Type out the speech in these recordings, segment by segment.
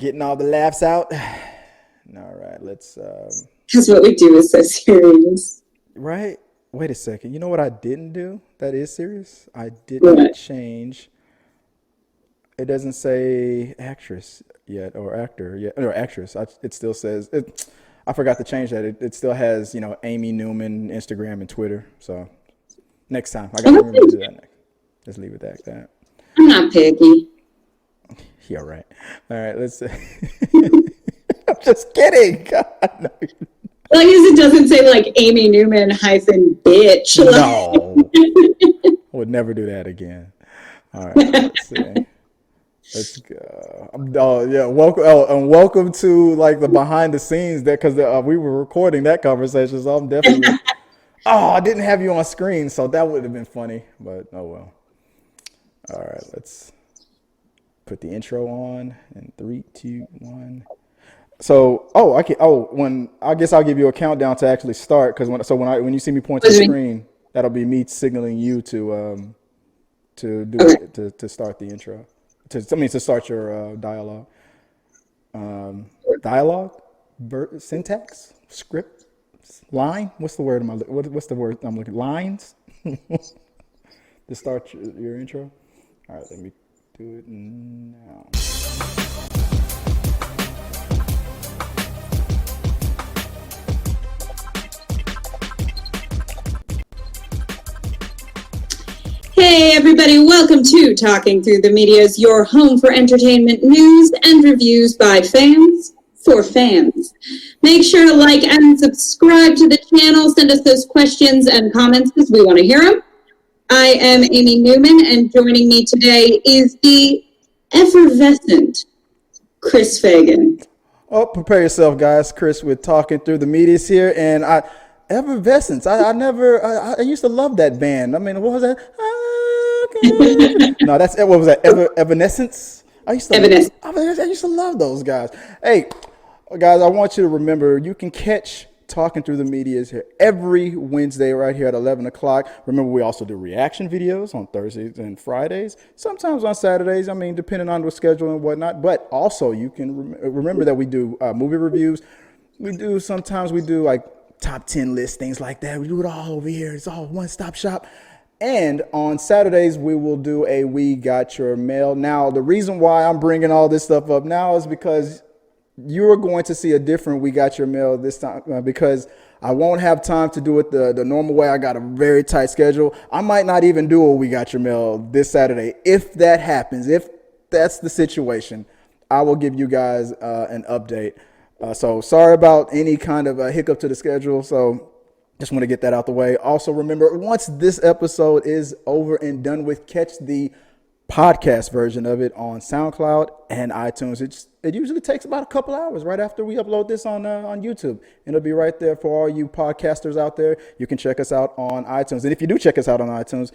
Getting all the laughs out. All right, let's. Because what we do is so serious. Right? Wait a second. You know what I didn't do? That is serious. I did not change. It doesn't say actress yet or actor yet or actress. It still says it. I forgot to change that. It still has Amy Newman Instagram and Twitter. So next time I got to remember to do that next. Just leave it at that. I'm not picky. Yeah, right. All right, let's. I'm just kidding. God, no. As long as it doesn't say like Amy Newman -bitch. No, I would never do that again. All right, let's see. Let's go. Oh yeah, welcome. Oh, and welcome to like the behind the scenes because we were recording that conversation. So I'm definitely. I didn't have you on screen, so that would have been funny. But oh well. All right, let's put the intro on in 3, 2, 1. So, I guess I'll give you a countdown to actually start because when you see me point to the screen, that'll be me signaling you to start the intro. To start your dialogue. Dialogue, syntax, script, line. What's the word? What's the word I'm looking? Lines. To start your intro. All right, let me do it now. Hey everybody, welcome to Talking Through the Media's your home for entertainment news and reviews by fans for fans. Make sure to like and subscribe to the channel. Send us those questions and comments because we want to hear them. I am Amy Newman, and joining me today is the effervescent Chris Fagan. Oh, prepare yourself, guys. Chris, we're Talking Through the Media's here, and Effervescence. I used to love that band. I mean, what was that? No, what was that? Evanescence. I used to love those guys. Hey, guys, I want you to remember you can catch Talking Through the Media's here every Wednesday right here at 11 o'clock. Remember, we also do reaction videos on Thursdays and Fridays, sometimes on Saturdays, depending on the schedule and whatnot. But also, you can remember that we do movie reviews. Sometimes we do like top 10 lists, things like that. We do it all over here. It's all one-stop shop. And on Saturdays, we will do a We Got Your Mail. Now, the reason why I'm bringing all this stuff up now is because you're going to see a different We Got Your Mail this time because I won't have time to do it the normal way. I got a very tight schedule. I might not even do a We Got Your Mail this Saturday. If that happens, if that's the situation, I will give you guys an update. So sorry about any kind of hiccup to the schedule. So just want to get that out the way. Also, remember, once this episode is over and done with, catch the podcast version of it on SoundCloud and iTunes. It usually takes about a couple hours right after we upload this on YouTube. And it'll be right there for all you podcasters out there. You can check us out on iTunes. And if you do check us out on iTunes,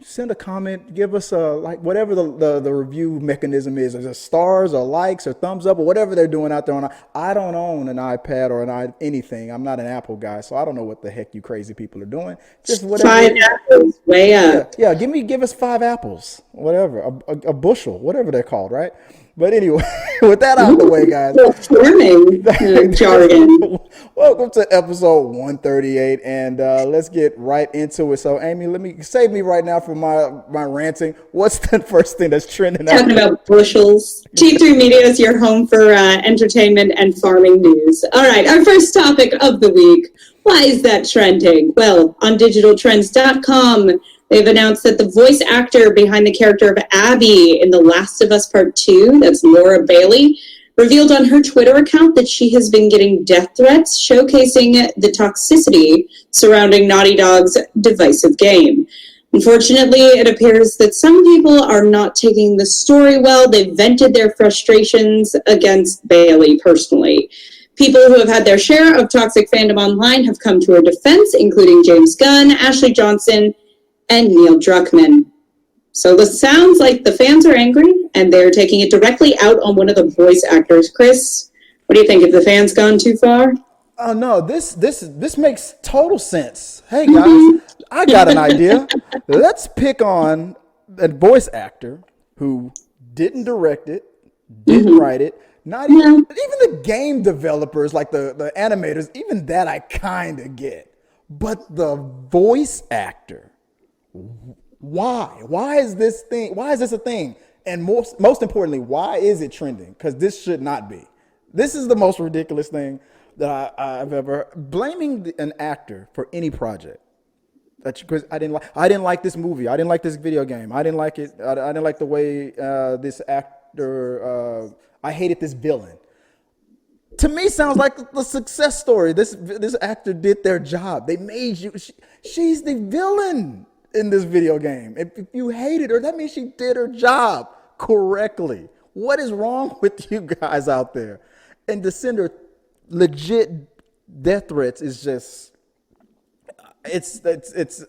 send a comment, give us whatever the review mechanism is stars or likes or thumbs up or whatever they're doing out there. I don't own an iPad or anything. I'm not an Apple guy, so I don't know what the heck you crazy people are doing. Just whatever. 5 apples, way up. Yeah, give us 5 apples, whatever, a bushel, whatever they're called, right? But anyway, with that out of the way, guys. Farming jargon. Welcome to episode 138, and let's get right into it. So, Amy, save me right now from my ranting. What's the first thing that's trending? Talking about bushels. T3 Media is your home for entertainment and farming news. All right, our first topic of the week. Why is that trending? Well, on digitaltrends.com, they've announced that the voice actor behind the character of Abby in The Last of Us Part 2, that's Laura Bailey, revealed on her Twitter account that she has been getting death threats showcasing the toxicity surrounding Naughty Dog's divisive game. Unfortunately, it appears that some people are not taking the story well. They vented their frustrations against Bailey personally. People who have had their share of toxic fandom online have come to her defense, including James Gunn, Ashley Johnson, and Neil Druckmann. So this sounds like the fans are angry, and they're taking it directly out on one of the voice actors. Chris, what do you think? Have the fans gone too far? Oh no, this makes total sense. Hey guys, I got an idea. Let's pick on a voice actor who didn't direct it, didn't write it. Not even the game developers, like the animators, even that I kind of get. But the voice actor, why? Why is this a thing? And most importantly, why is it trending? Because this should not be. This is the most ridiculous thing that I've ever blaming an actor for any project. Because I didn't like this movie. I didn't like this video game. I didn't like it. I didn't like the way this actor. I hated this villain. To me, sounds like the success story. This actor did their job. They made you. She's the villain in this video game. If you hated her, that means she did her job correctly. What is wrong with you guys out there? And to send her legit death threats is just. It's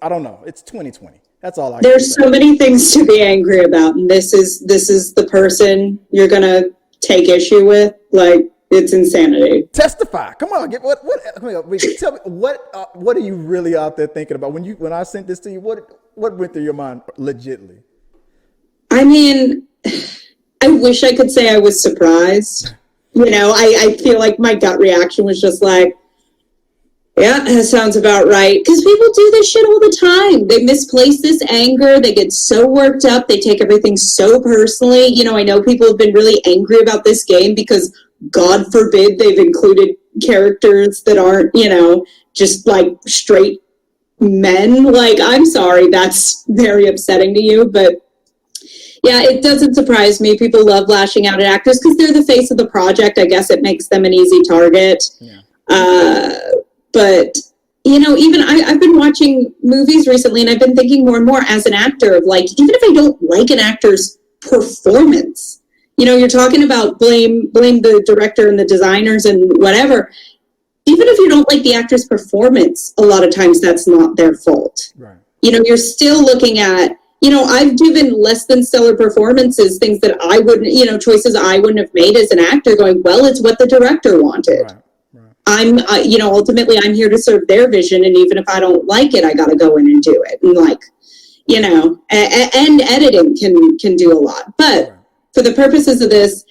I don't know. It's 2020. That's all I. There's so many things to be angry about, and this is the person you're gonna take issue with. Like, it's insanity. Testify. Come on. Tell me what are you really out there thinking about when I sent this to you? What went through your mind legitly? I mean, I wish I could say I was surprised. I feel like my gut reaction was just like, yeah, that sounds about right. Because people do this shit all the time. They misplace this anger. They get so worked up. They take everything so personally. I know people have been really angry about this game because, God forbid, they've included characters that aren't, just like straight men. Like, I'm sorry, that's very upsetting to you. But yeah, it doesn't surprise me. People love lashing out at actors because they're the face of the project. I guess it makes them an easy target. Yeah. But, even I've been watching movies recently, and I've been thinking more and more as an actor of, like, even if I don't like an actor's performance, you're talking about blame the director and the designers and whatever. Even if you don't like the actor's performance, a lot of times that's not their fault. Right. You're still looking at, I've given less than stellar performances, things that I wouldn't, choices I wouldn't have made as an actor, going, well, it's what the director wanted. Right. I'm, ultimately I'm here to serve their vision. And even if I don't like it, I got to go in and do it. And and editing can do a lot. But for the purposes of this,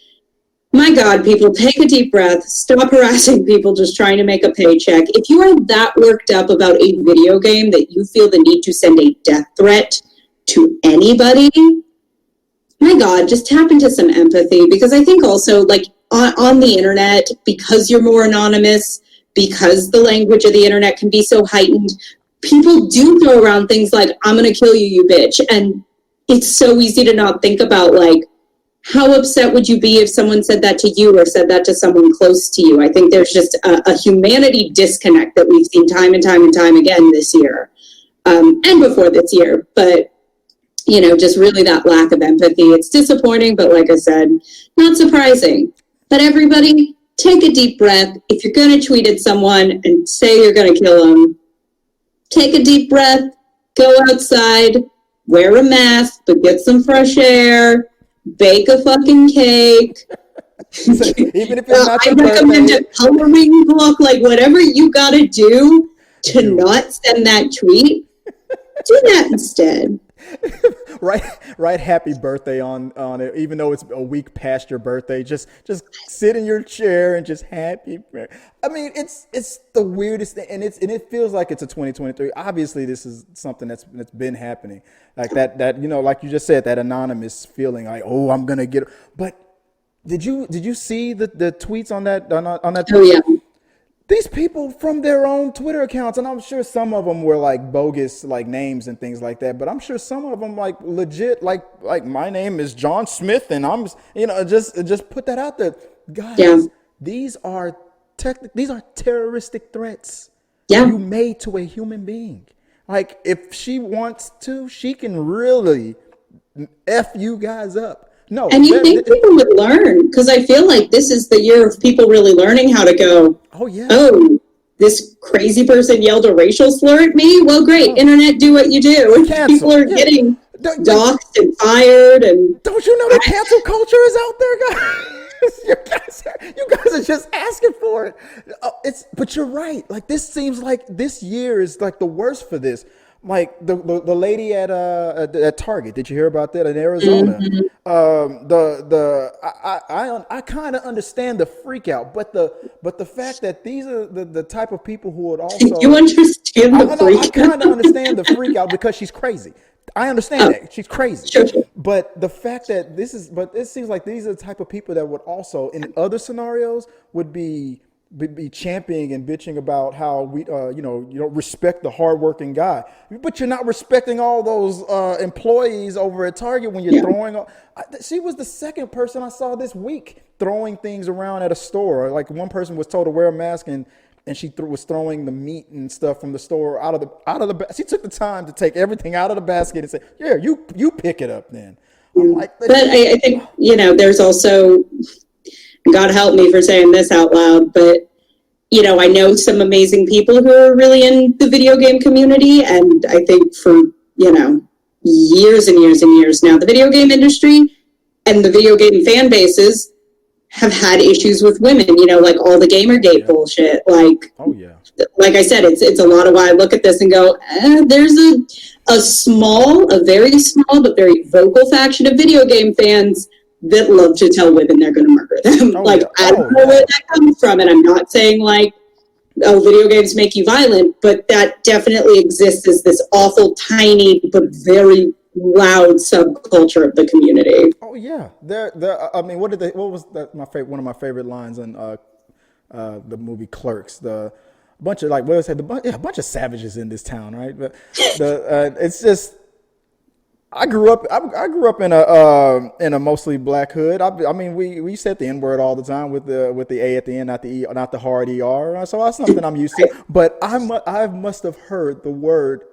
my God, people, take a deep breath, stop harassing people just trying to make a paycheck. If you are that worked up about a video game that you feel the need to send a death threat to anybody, my God, just tap into some empathy. Because I think also, like, on the internet, because you're more anonymous, because the language of the internet can be so heightened, people do throw around things like, I'm going to kill you, you bitch. And it's so easy to not think about, like, how upset would you be if someone said that to you or said that to someone close to you? I think there's just a humanity disconnect that we've seen time and time and time again this year, and before this year. But just really that lack of empathy. It's disappointing, but like I said, not surprising. But everybody, take a deep breath. If you're going to tweet at someone and say you're going to kill them, take a deep breath, go outside, wear a mask, but get some fresh air, bake a fucking cake. Even if it's not I recommend a coloring book, like whatever you got to do to not send that tweet, do that instead. Write happy birthday on it, even though it's a week past your birthday. Just sit in your chair and just happy. I mean, it's the weirdest thing, and it feels like it's a 2023. Obviously, this is something that's been happening, like that like you just said, that anonymous feeling, like, oh, I'm gonna get. But did you see the tweets on that on that? Oh yeah. These people from their own Twitter accounts, and I'm sure some of them were like bogus, like names and things like that. But I'm sure some of them like legit, like my name is John Smith, and I'm, just put that out there, guys. Yeah. These are terroristic threats. Yeah. You made to a human being. Like, if she wants to, she can really F you guys up. No, and you think people would learn, because I feel like this is the year of people really learning how to go, oh, this crazy person yelled a racial slur at me? Well, great, internet, do what you do. People are getting doxxed and fired. And don't you know the cancel culture is out there, guys? You guys are just asking for it. But you're right. Like, this seems like this year is like the worst for this. Like the lady at Target. Did you hear about that in Arizona? I kind of understand the freak out, but the fact that these are the type of people who would also You understand the freak I kind of understand the freak out because she's crazy. I understand that she's crazy, Sure. but the fact that it seems like these are the type of people that would also, in other scenarios, would be championing and bitching about how we, you don't respect the hardworking guy, but you're not respecting all those employees over at Target when you're throwing. She was the second person I saw this week throwing things around at a store. Like one person was told to wear a mask and she was throwing the meat and stuff from the store out of the. She took the time to take everything out of the basket and say, "Yeah, you pick it up then." I'm like, but I think there's also, God help me for saying this out loud, but I know some amazing people who are really in the video game community, and I think for years and years and years now, the video game industry and the video game fan bases have had issues with women, like all the Gamergate bullshit. Like, oh yeah, like I said, it's a lot of why I look at this and go, there's a very small but very vocal faction of video game fans that love to tell women they're going to murder them. I don't know where that comes from, and I'm not saying video games make you violent, but that definitely exists as this awful, tiny but very loud subculture of the community. Oh yeah, I mean, what was that? One of my favorite lines in the movie Clerks. A bunch of a bunch of savages in this town, right? But it's just. I grew up in a mostly black hood. I mean, we said the N-word all the time with the A at the end, not the hard ER. So that's something I'm used to. But I must have heard the word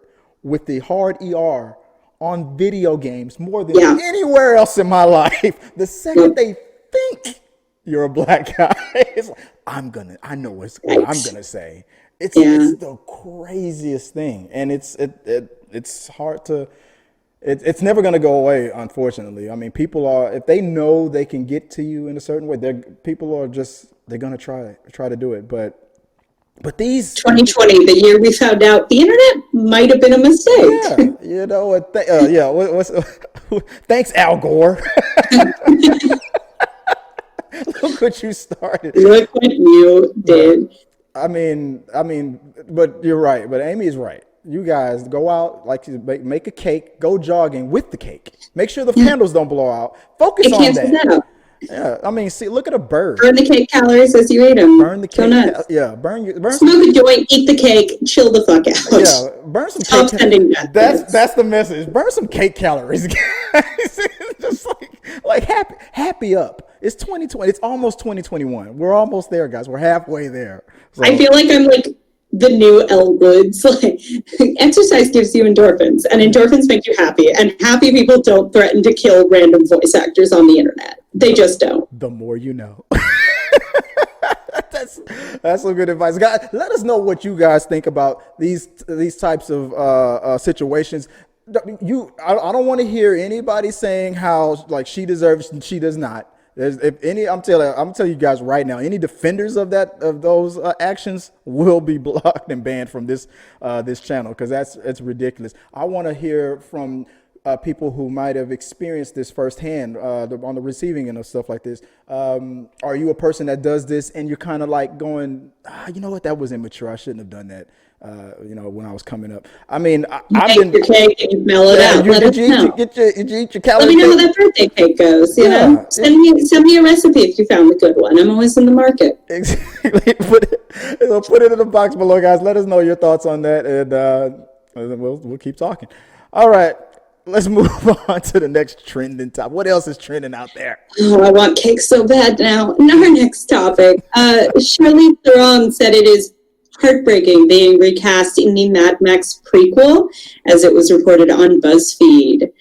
with the hard ER on video games more than anywhere else in my life. The second they think you're a black guy, it's like, I know what I'm gonna say. It's the craziest thing, and it's hard to. It's never going to go away, unfortunately. I mean, people are, if they know they can get to you in a certain way, they're going to try to do it. But these 2020, the year we found out the internet might have been a mistake. Thanks, Al Gore. Look what you started. Look what you did. I mean, but you're right. But Amy is right. You guys go out, make a cake, go jogging with the cake. Make sure the candles don't blow out. Focus on that. Yeah, I mean, look at a bird. Burn the cake calories as you eat them. Burn the cake. Smoke a joint, eat the cake, chill the fuck out. Yeah, burn some cake. That's the message. Burn some cake calories, guys. Just happy up. It's 2020. It's almost 2021. We're almost there, guys. We're halfway there. So. I feel like I'm the new Elle Woods. Exercise gives you endorphins, and endorphins make you happy, and happy people don't threaten to kill random voice actors on the internet. They just don't. The more you know. That's some good advice, guys. Let us know what you guys think about these types of situations. I don't want to hear anybody saying how she deserves and she does not. I'm telling you guys right now, any defenders of those actions will be blocked and banned from this channel, because it's ridiculous. I want to hear from people who might have experienced this firsthand on the receiving end of stuff like this. Are you a person that does this and you're kind of going, you know what, that was immature. I shouldn't have done that. When I was coming up. I mean, I've been your cake and you mellow it out. Did you eat your calories? Let me know how that birthday cake goes. You know, send me a recipe if you found a good one. I'm always in the market. Exactly. Put it in the box below, guys. Let us know your thoughts on that, and we'll keep talking. All right. Let's move on to the next trending topic. What else is trending out there? Oh, I want cake so bad now. And our next topic. Charlize Theron said it is heartbreaking being recast in the Mad Max prequel, as it was reported on BuzzFeed.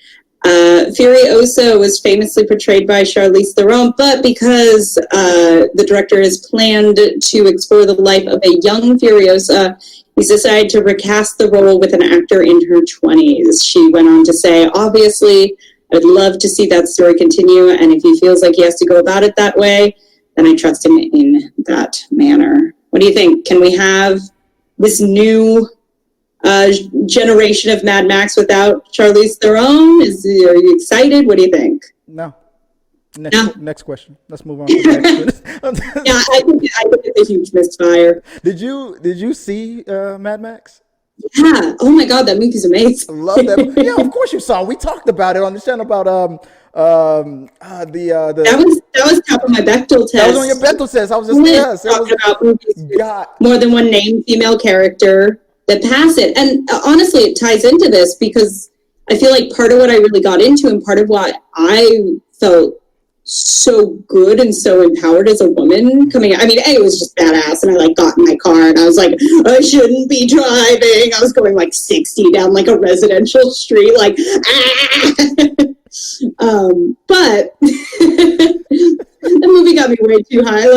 Furiosa was famously portrayed by Charlize Theron, but because the director has planned to explore the life of a young Furiosa, he's decided to recast the role with an actor in her 20s. She went on to say, obviously, I'd love to see that story continue, and if he feels like he has to go about it that way, then I trust him in that manner. What do you think? Can we have this new generation of Mad Max without Charlize Theron? Are you excited? What do you think? No. Next question. Let's move on to the next one. Yeah, I think it's a huge misfire. Did you see Mad Max? Yeah. Oh my God, that movie's amazing. I love that. Yeah, of course you saw. We talked about it on the channel about that was top of my Bechdel test. That was on your Bechdel test. I was just talking about movies God. More than one named female character that pass it. And honestly, it ties into this because I feel like part of what I really got into and part of what I felt so good and so empowered as a woman coming out. I mean, it was just badass, and I got in my car and I was like, I shouldn't be driving. I was going 60 down a residential street, but the movie got me way too high.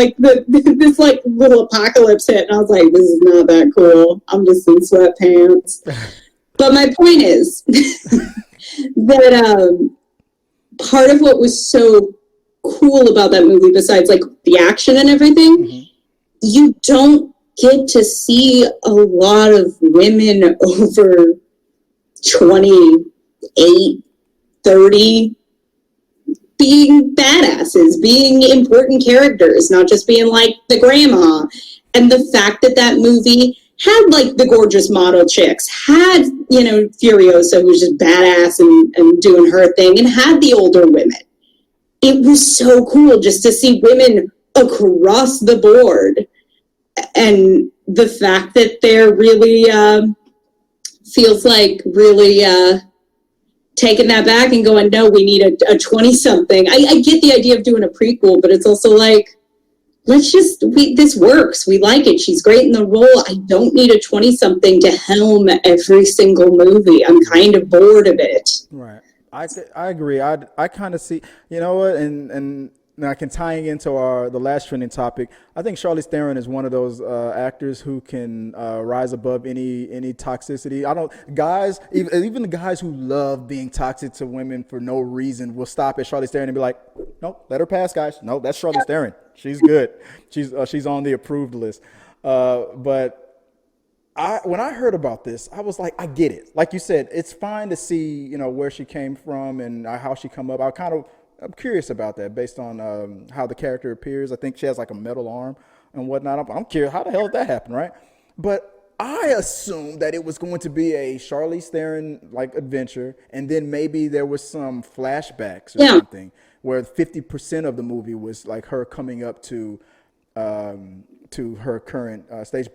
This little apocalypse hit, and I was like, this is not that cool. I'm just in sweatpants. But my point is that part of what was so cool about that movie, besides the action and everything, mm-hmm. you don't get to see a lot of women over 28, 30 being badasses, being important characters, not just being the grandma. And the fact that movie had the gorgeous model chicks, had Furiosa, who's just badass and doing her thing, and had the older women. It was so cool just to see women across the board, and the fact that they're really feels really taking that back and going, no, we need a 20-something. I get the idea of doing a prequel, but it's also this works. We like it. She's great in the role. I don't need a 20-something to helm every single movie. I'm kind of bored of it. Right. I agree. I kind of see, you know what, and I can tying into the last trending topic. I think Charlize Theron is one of those actors who can rise above any toxicity. Even the guys who love being toxic to women for no reason will stop at Charlize Theron and be like, nope, let her pass, guys. No, that's Charlize Theron. She's good. She's on the approved list. But when I heard about this, I was like, I get it. Like you said, it's fine to see, where she came from and how she come up. I'm curious about that based on how the character appears. I think she has a metal arm and whatnot. I'm curious, how the hell did that happen, right? But I assumed that it was going to be a Charlize Theron adventure, and then maybe there was some flashbacks or something where 50% of the movie was her coming up to her current stage.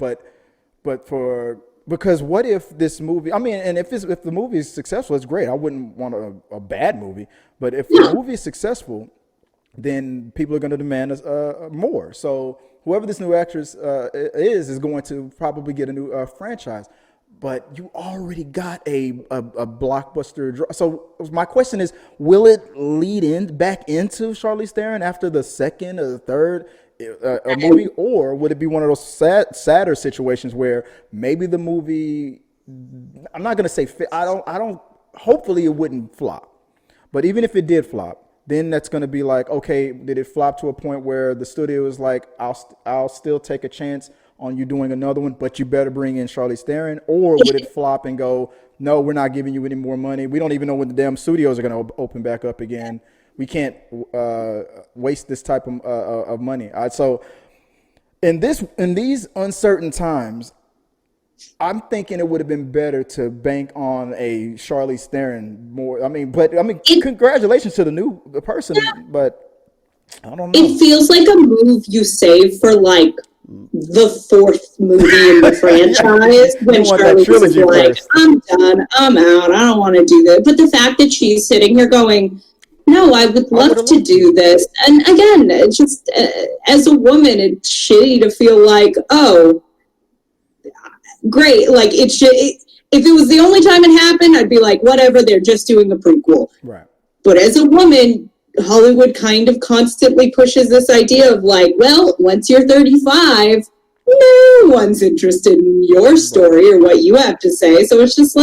Because what if this movie, and if the movie is successful, it's great. I wouldn't want a bad movie. But if the movie is successful, then people are going to demand more. So whoever this new actress is going to probably get a new franchise. But you already got a blockbuster. So my question is, will it lead back into Charlize Theron after the second or the third a movie, or would it be one of those sadder situations where maybe the movie, I'm not going to say, hopefully it wouldn't flop, but even if it did flop, then that's going to be okay, did it flop to a point where the studio is I'll still take a chance on you doing another one, but you better bring in Charlize Theron? Or would it flop and go, no, we're not giving you any more money, we don't even know when the damn studios are going to open back up again, we can't waste this type of money. So in these uncertain times, I'm thinking it would have been better to bank on a Charlize Theron more. Congratulations to the person, but I don't know. It feels like a move you save for the fourth movie in the franchise when Charlize is first. I'm done, I'm out, I don't want to do that. But the fact that she's sitting here going, no, I would love to do this. And again, it's just as a woman, it's shitty to feel oh, great. If it was the only time it happened, I'd be whatever, they're just doing a prequel. Right. But as a woman, Hollywood kind of constantly pushes this idea of well, once you're 35, no one's interested in your story or what you have to say. So it's just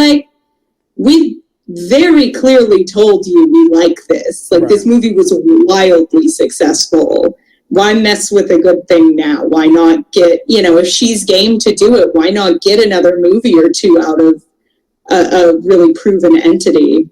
we very clearly told you we like this. Right. This movie was wildly successful. why mess with a good thing now? Why not get, if she's game to do it, why not get another movie or two out of a really proven entity?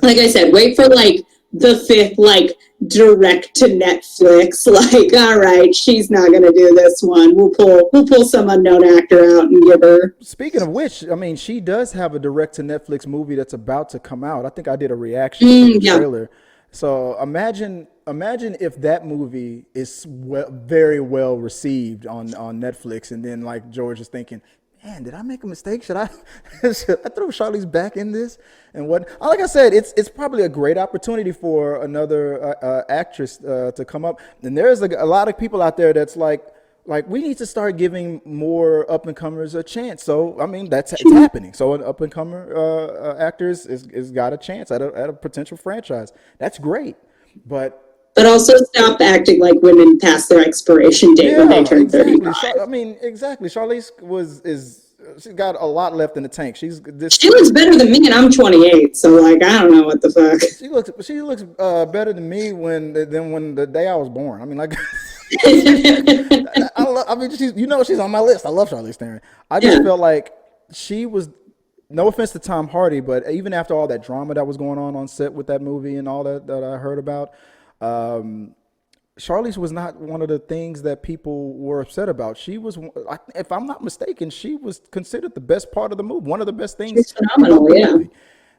Like I said, wait for like the fifth, like direct to Netflix. Like, all right, she's not going to do this one. We'll pull some unknown actor out and give her. Speaking of which, I mean, she does have a direct to Netflix movie that's about to come out. I think I did a reaction to the trailer. So imagine if that movie is very well received on Netflix, and then like George is thinking, man, did I make a mistake? Should I throw Charlize back in this? And what? Like I said, it's probably a great opportunity for another actress to come up. And there's a lot of people out there that's like we need to start giving more up and comers a chance. So I mean, it's happening. So an up and comer actor is got a chance at a potential franchise. That's great, but also stop acting like women past their expiration date when they turn 35. I mean, exactly. Charlize she's got a lot left in the tank. She looks better than me, and I'm 28. So like, I don't know what the fuck. She looks better than me than the day I was born. I mean, like, she's on my list. I love Charlize Theron. I just felt like she was. No offense to Tom Hardy, but even after all that drama that was going on set with that movie and all that I heard about. Charlize was not one of the things that people were upset about. She was, if I'm not mistaken, she was considered the best part of the movie, one of the best things. She's phenomenal, yeah.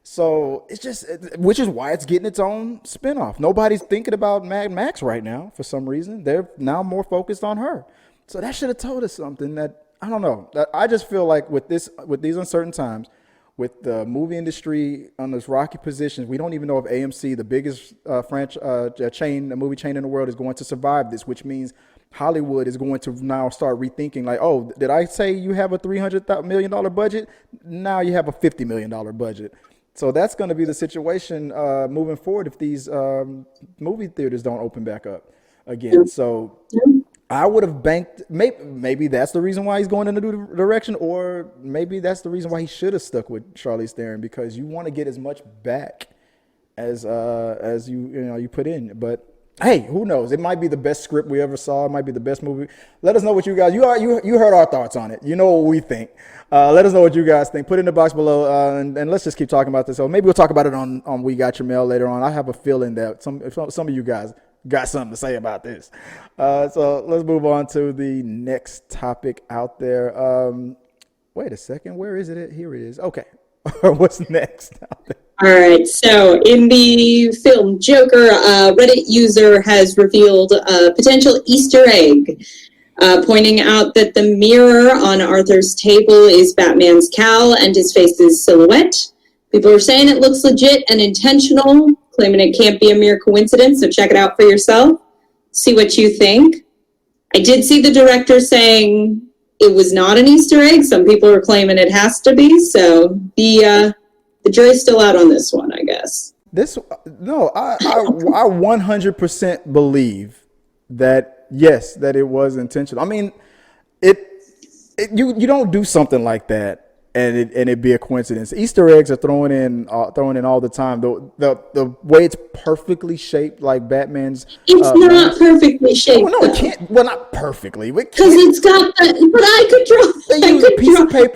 So it's just, which is why it's getting its own spinoff. Nobody's thinking about Mad Max right now for some reason. They're now more focused on her. So that should have told us something that, I don't know. I just feel like with these uncertain times, with the movie industry on those rocky positions, we don't even know if AMC, the biggest movie chain in the world, is going to survive this, which means Hollywood is going to now start rethinking like, oh, did I say you have a $300 million budget? Now you have a $50 million budget. So that's going to be the situation moving forward if these movie theaters don't open back up again. So I would have banked, maybe that's the reason why he's going in a new direction, or maybe that's the reason why he should have stuck with Charlize Theron, because you want to get as much back as you put in. But hey, who knows? It might be the best script we ever saw. It might be the best movie. Let us know what you guys, you heard our thoughts on it. You know what we think. Let us know what you guys think. Put it in the box below, and let's just keep talking about this. So maybe we'll talk about it on We Got Your Mail later on. I have a feeling that some of you guys got something to say about this. So let's move on to the next topic out there. Wait a second. Where is it? Here it is. Okay. What's next out there? All right. So in the film Joker, a Reddit user has revealed a potential Easter egg, pointing out that the mirror on Arthur's table is Batman's cowl and his face's silhouette. People are saying it looks legit and intentional, claiming it can't be a mere coincidence, so check it out for yourself. See what you think. I did see the director saying it was not an Easter egg. Some people are claiming it has to be, so the jury's still out on this one, I guess. I 100% believe that, yes, that it was intentional. I mean, you don't do something like that and it be a coincidence. Easter eggs are thrown in all the time. The way it's perfectly shaped, like Batman's. It's not perfectly shaped. No, it can't. Well, not perfectly. Because it's got. But I could draw.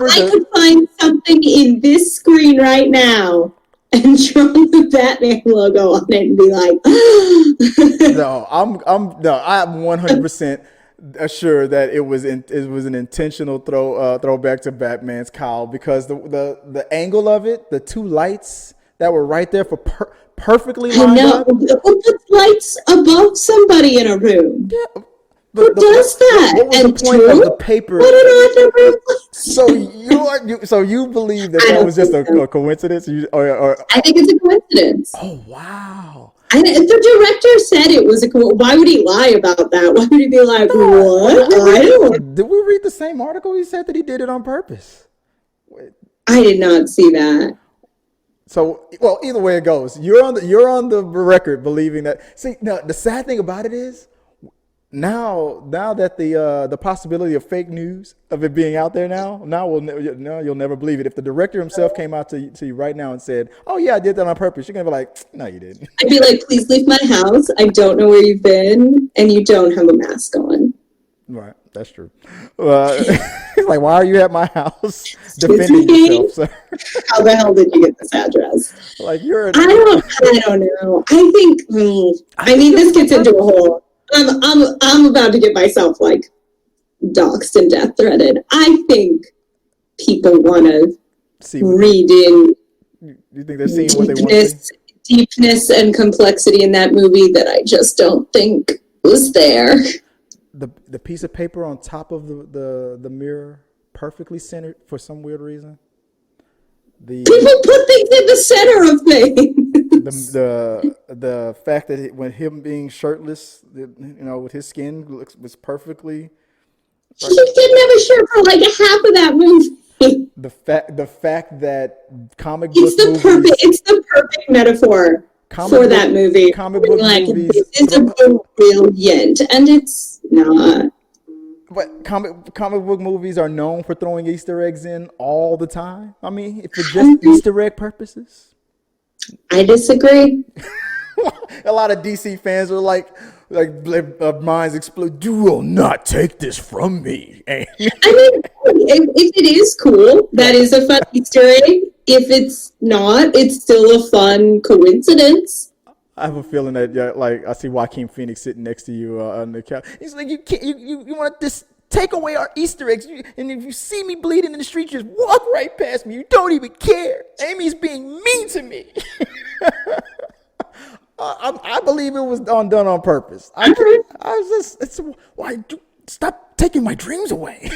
I could find something in this screen right now and draw the Batman logo on it and be like. No, I'm 100%. Assured that it was an intentional throwback to Batman's cowl, because the angle of it, the two lights that were right there for perfectly lined up. Who puts lights above somebody in a room? Yeah. Who does that? What was the point of the paper? So you believe that was just a coincidence? Or I think it's a coincidence. Oh wow. And the director said it was why would he lie about that? Why would he be like, what? Did we read the same article? He said that he did it on purpose. I did not see that. So, well, either way it goes, you're on the record believing that. See, now the sad thing about it is, Now that the possibility of fake news of it being out there now you'll never believe it. If the director himself came out to you right now and said, "Oh yeah, I did that on purpose," you're gonna be like, "No, you didn't." I'd be like, "Please leave my house. I don't know where you've been, and you don't have a mask on." Right, that's true. He's like, "Why are you at my house defending yourself, sir?" How the hell did you get this address? Like you're. I don't know. I think. I mean, this gets into a whole. I'm about to get myself like doxxed and death threatened. I think people want to read in. You think they're seeing what they want to see? Deepness and complexity in that movie that I just don't think was there. The piece of paper on top of the mirror perfectly centered for some weird reason. People put things in the center of things. The fact that when him being shirtless, with his skin was perfectly. He didn't have a shirt for like half of that movie. The fact that comic book movies, it's the perfect metaphor for that movie. Comic book movies, this is brilliant, and it's not. But comic book movies are known for throwing Easter eggs in all the time. I mean, for just Easter egg purposes. I disagree. A lot of DC fans are like minds explode. You will not take this from me. I mean, if it is cool, that is a fun Easter egg. If it's not, it's still a fun coincidence. I have a feeling that I see Joaquin Phoenix sitting next to you on the couch. He's like, you can't. You want to just take away our Easter eggs, and if you see me bleeding in the street, just walk right past me. You don't even care. Amy's being mean to me. I believe it was done on purpose. Why stop taking my dreams away?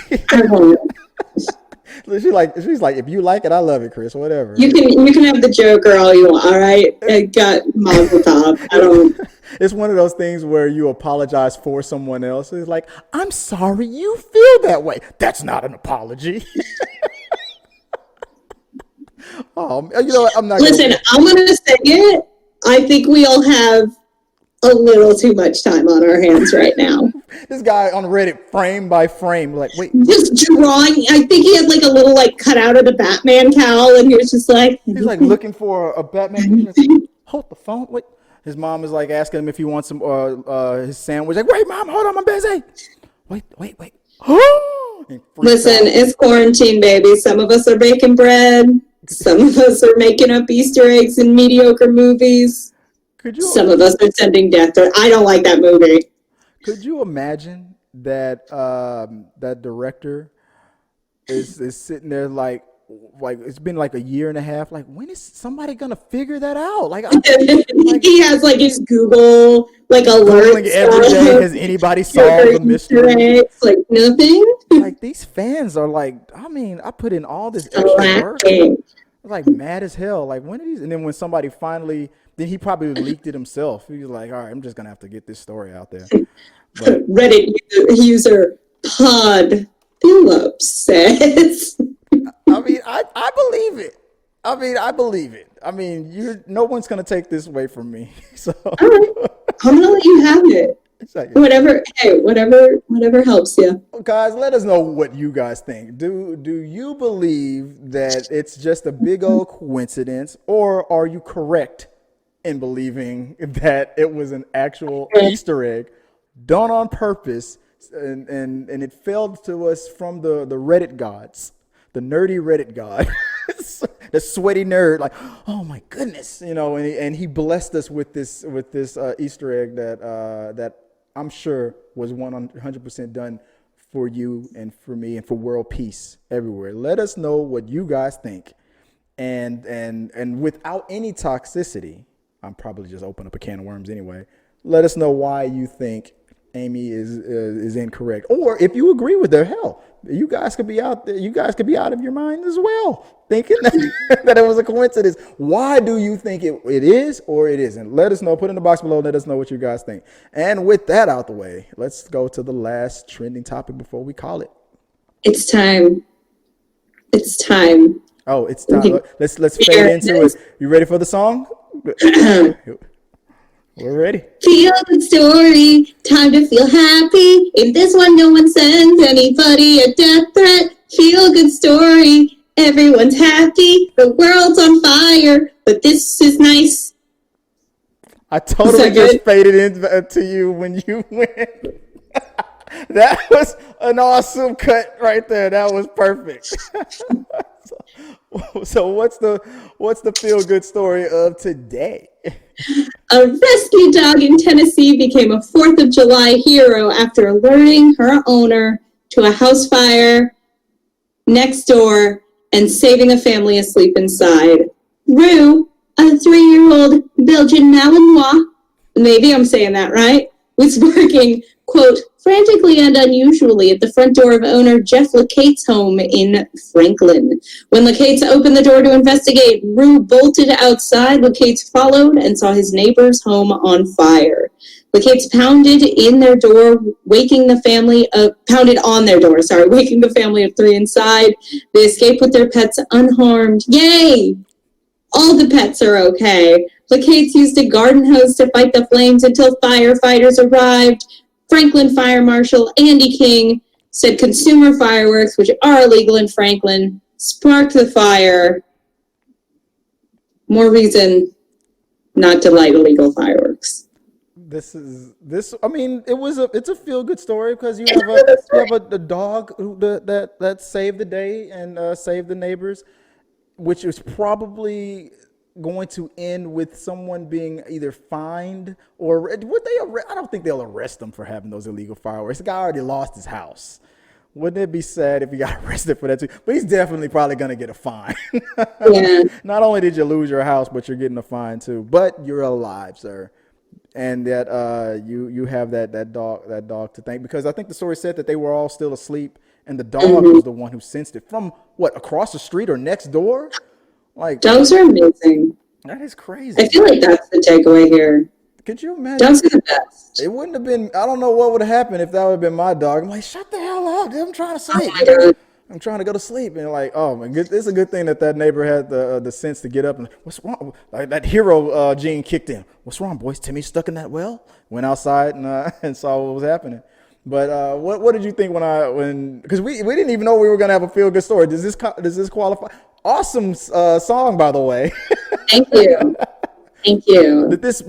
She's like, if you like it, I love it, Chris. Whatever. You can have the Joker all you want. All right, I got Mazel Tov. I don't. It's one of those things where you apologize for someone else. It's like, I'm sorry you feel that way. That's not an apology. I'm not. Listen, I'm gonna say it. I think we all have a little too much time on our hands right now. This guy on Reddit, frame by frame, like, wait. Just drawing. I think he had like a little cutout of the Batman cowl, and he was just like. He's like looking for a Batman. He's like, hold the phone. Wait. His mom is like asking him if he wants some his sandwich. Like, wait, mom, hold on, I'm busy. Wait. Listen, it's quarantine, baby. Some of us are baking bread. Some of us are making up Easter eggs in mediocre movies. Some of us are sending death threats. I don't like that movie. Could you imagine that that director is sitting there like it's been like a year and a half. Like, when is somebody gonna figure that out? He has his Google alerts every day. Has anybody solved the mystery? Like nothing. Like, these fans are like, I put in all this extra work. Like, mad as hell. Like, when are these? And then when somebody finally, then he probably leaked it himself. He was like, all right, I'm just gonna have to get this story out there. But, Reddit user Pod Phillips says. I believe it. I believe it. No one's gonna take this away from me. So all right, I'm gonna let you have it. Whatever helps you. Guys, let us know what you guys think. Do you believe that it's just a big old coincidence, or are you correct in believing that it was an actual Easter egg done on purpose, and it fell to us from the Reddit gods? The nerdy Reddit god, the sweaty nerd, like, oh my goodness, and he blessed us with this Easter egg that I'm sure was 100% done for you and for me and for world peace everywhere. Let us know what you guys think, and without any toxicity, I'm probably just open up a can of worms anyway. Let us know why you think Amy is incorrect, or if you agree with her. Hell, you guys could be out there. You guys could be out of your mind as well, thinking that it was a coincidence. Why do you think it is or it isn't? Let us know. Put in the box below. Let us know what you guys think. And with that out the way, let's go to the last trending topic before we call it. It's time. It's time. Oh, it's time. Let's fade into it. You ready for the song? We're ready. Feel good story, time to feel happy. In this one, no one sends anybody a death threat. Feel good story, everyone's happy. The world's on fire, but this is nice. I totally just faded into you when you went. That was an awesome cut right there. That was perfect. So what's the feel good story of today? A rescue dog in Tennessee became a 4th of July hero after alerting her owner to a house fire next door and saving a family asleep inside. Roux, a 3-year-old Belgian Malinois, maybe I'm saying that right, was working, quote, frantically and unusually at the front door of owner Jeff LeCates' home in Franklin. When LeCates opened the door to investigate, Roux bolted outside. LeCates followed and saw his neighbor's home on fire. LeCates pounded on their door, waking the family of 3 inside. They escaped with their pets unharmed. Yay! All the pets are okay. LeCates used a garden hose to fight the flames until firefighters arrived. Franklin Fire Marshal Andy King said consumer fireworks, which are illegal in Franklin, sparked the fire. More reason not to light illegal fireworks. It's a feel good story because you have a dog that saved the day and saved the neighbors, which is probably going to end with someone being either fined or I don't think they'll arrest them for having those illegal fireworks. The guy already lost his house. Wouldn't it be sad if he got arrested for that too? But he's definitely probably going to get a fine. Yeah. Not only did you lose your house, but you're getting a fine too. But you're alive, sir. And that you have that dog to thank, because I think the story said that they were all still asleep and the dog was the one who sensed it from across the street or next door. Like, dogs are amazing. That is crazy. I feel like that's the takeaway here. Could you imagine? Dogs are the best. It wouldn't have been. I don't know what would have happened if that would have been my dog. I'm like, shut the hell up! I'm trying to sleep. Oh my God. I'm trying to go to sleep, and like, oh my good. It's a good thing that neighbor had the sense to get up and what's wrong? Like, that hero gene kicked in. What's wrong, boys? Timmy's stuck in that well. Went outside and saw what was happening. But what did you think because we didn't even know we were gonna have a feel good story. Does this qualify? Awesome song, by the way. Thank you. Thank you. Did this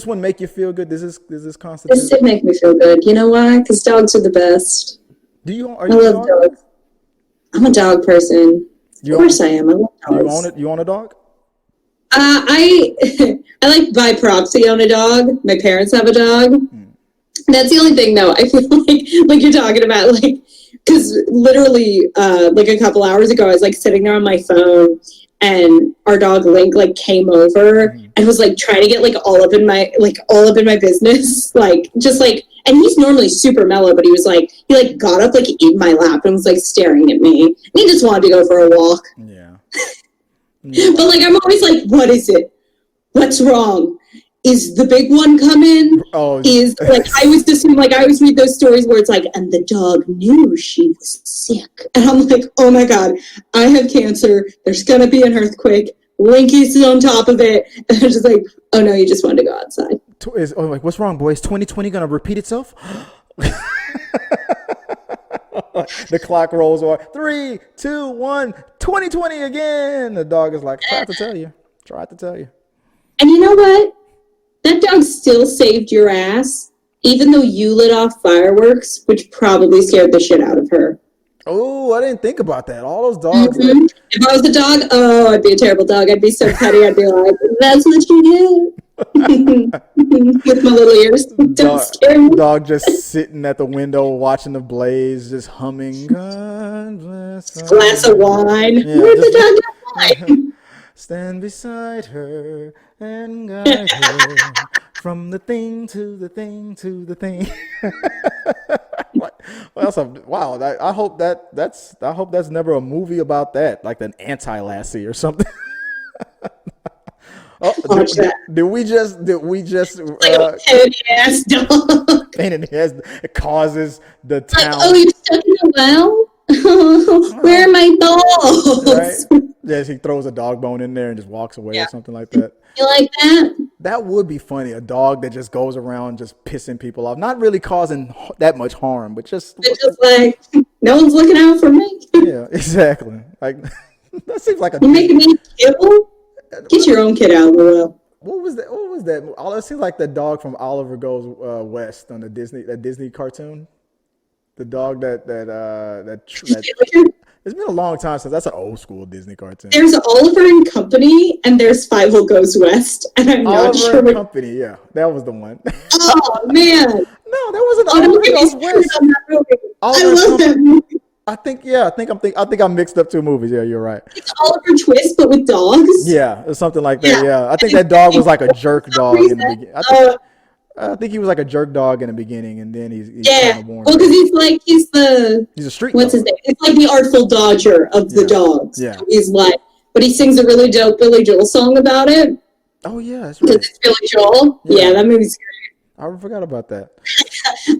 one make you feel good? Does this constitute? This did make me feel good. You know why? Because dogs are the best. Are you I love dogs. I'm a dog person. Of course I am. I love dogs. You own a dog? I like by proxy own a dog. My parents have a dog. That's the only thing, though. I feel like you're talking about, because literally, a couple hours ago, I was sitting there on my phone, and our dog Link came over and was trying to get all up in my business, and he's normally super mellow, but he was he got up in my lap and was staring at me, and he just wanted to go for a walk. Yeah. But I'm always what is it? What's wrong? Is the big one coming? Oh, I was assuming, I always read those stories where it's and the dog knew she was sick. And I'm oh my God, I have cancer. There's going to be an earthquake. Linky's on top of it. And I'm just oh no, you just wanted to go outside. What's wrong, boys? 2020 going to repeat itself? The clock rolls on. 3, 2, 1, 2020 again. The dog is tried to tell you. And you know what? That dog still saved your ass, even though you lit off fireworks, which probably scared the shit out of her. Oh, I didn't think about that. All those dogs. If I was a dog, I'd be a terrible dog. I'd be so petty. I'd be that's what you do. With my little ears. Don't scare me. Dog just sitting at the window watching the blaze, just humming. God bless. Glass of wine. Yeah, where'd the dog get wine? Stand beside her and guide her from the thing to the thing to the thing. Wow! I hope that's never a movie about that, like an Anti-Lassie or something. Did we just a petty ass dog? Pain in the ass. It causes the town. You're stuck in a well? Where are my balls? Right? Yes, he throws a dog bone in there and just walks away or something like that. You like that? That would be funny. A dog that just goes around just pissing people off, not really causing that much harm, but just like no one's looking out for me. Yeah, exactly. Like that seems like you making me kill? Get your own kid out of the way. What was that? It seems like the dog from Oliver Goes West on the Disney cartoon. The dog that it's been a long time since that's an old school Disney cartoon. There's Oliver and Company, and there's Fievel Goes West, and I'm not sure. Oliver and Company, yeah, that was the one. Oh man, no, that wasn't Oliver Goes West. I love that movie. I think I'm mixed up two movies. Yeah, you're right. It's Oliver Twist, but with dogs. Yeah, it's something like that. Yeah, I think that dog was like a jerk dog in the beginning. I think he was like a jerk dog in the beginning, and then he's kind of born. Well, because he's a street. What's his name? It's like the Artful Dodger of the dogs. Yeah, so he's like, but he sings a really dope Billy Joel song about it. Oh yeah, that's right. It's Billy Joel. Yeah, that movie's great. I forgot about that.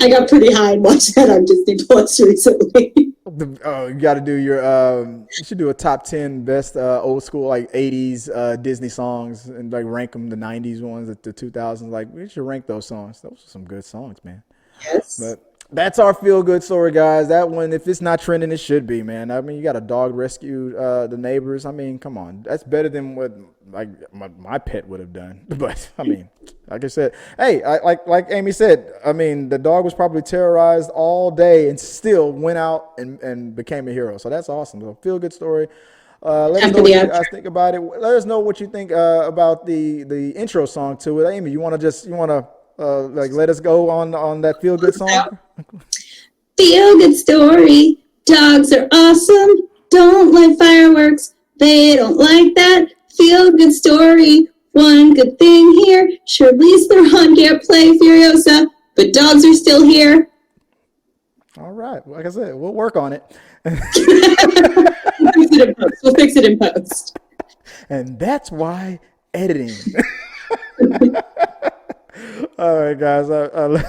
I got pretty high and watched that on Disney Plus recently. You got to do your. You should do a top 10 best old school like 80s Disney songs and like rank them the 90s ones, the 2000s. Like we should rank those songs. Those are some good songs, man. Yes. But that's our feel good story, guys. That one, if it's not trending, it should be, man. I mean, you got a dog rescue the neighbors. I mean, come on, that's better than what like my pet would have done. But I mean, like I said, hey, like Amy said, I mean, the dog was probably terrorized all day and still went out and became a hero. So that's awesome. So feel good story. Let us know what you guys think about it. Let us know what you think about the intro song to it. Amy, you want to let us go on that feel good song? Feel good story. Dogs are awesome. Don't like fireworks. They don't like that. Feel good story. One good thing here. Charlize Theron can't play Furiosa, but dogs are still here. All right. Like I said, we'll work on it. We'll fix it in post. And that's why editing. All right, guys. Like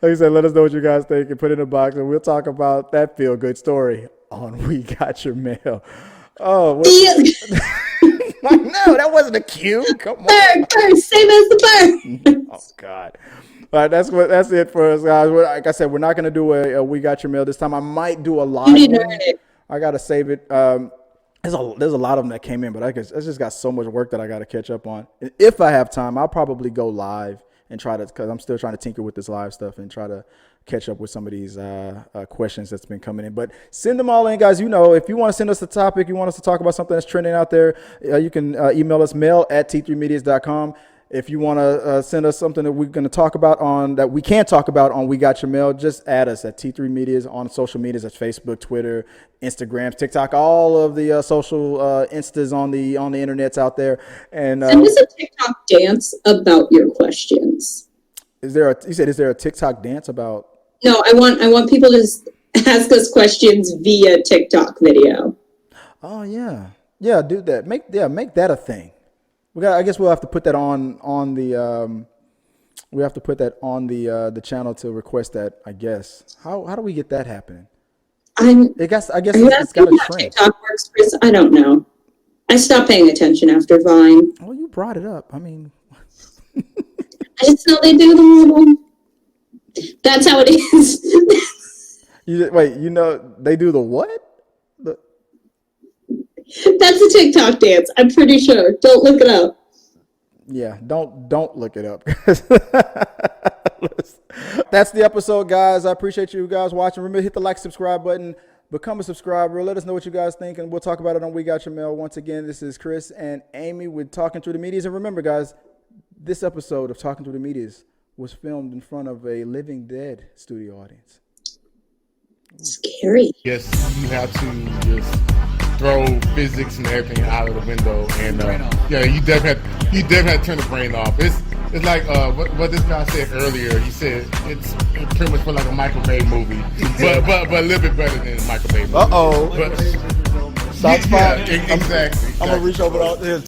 I said, let us know what you guys think and put it in the box, and we'll talk about that feel good story on We Got Your Mail. Oh, no, that wasn't a cue. Come on. Bird, same as the bird. Oh God. All right, that's it for us, guys. Like I said, we're not gonna do a We Got Your Mail this time. I might do a live one. I gotta save it. There's a lot of them that came in, but I just got so much work that I gotta catch up on. And if I have time, I'll probably go live and try to, because I'm still trying to tinker with this live stuff and try to catch up with some of these questions that's been coming in. But send them all in, guys. You know, if you want to send us a topic, you want us to talk about something that's trending out there, you can email us mail@t3medias.com. If you want to send us something that we're going to talk about that we can't talk about on We Got Your Mail, just add us at T3 Medias on social medias. That's Facebook, Twitter, Instagram, TikTok, all of the social instas on the internets out there. And send us a TikTok dance about your questions. Is there a TikTok dance about? No, I want people to ask us questions via TikTok video. Oh yeah, do that. Make that a thing. I guess we'll have to put that on the we have to put that on the channel to request that. I guess how do we get that happening? I guess it's got a trend. TikTok works, Chris. I don't know. I stopped paying attention after Vine. Well, you brought it up. I mean, I just know they do the little. That's how it is. They do the what? That's a TikTok dance. I'm pretty sure. Don't look it up. Yeah, don't look it up. That's the episode, guys. I appreciate you guys watching. Remember, hit the like, subscribe button. Become a subscriber. Let us know what you guys think, and we'll talk about it on We Got Your Mail. Once again, this is Chris and Amy with Talking Through the Medias. And remember, guys, this episode of Talking Through the Medias was filmed in front of a Living Dead studio audience. Scary. Yes, you have to just throw physics and everything out of the window, and you definitely have to turn the brain off. It's like what this guy said earlier. He said it's pretty much like a Michael Bay movie, but a little bit better than a Michael Bay movie. Stop. Exactly. I'm gonna reach over there.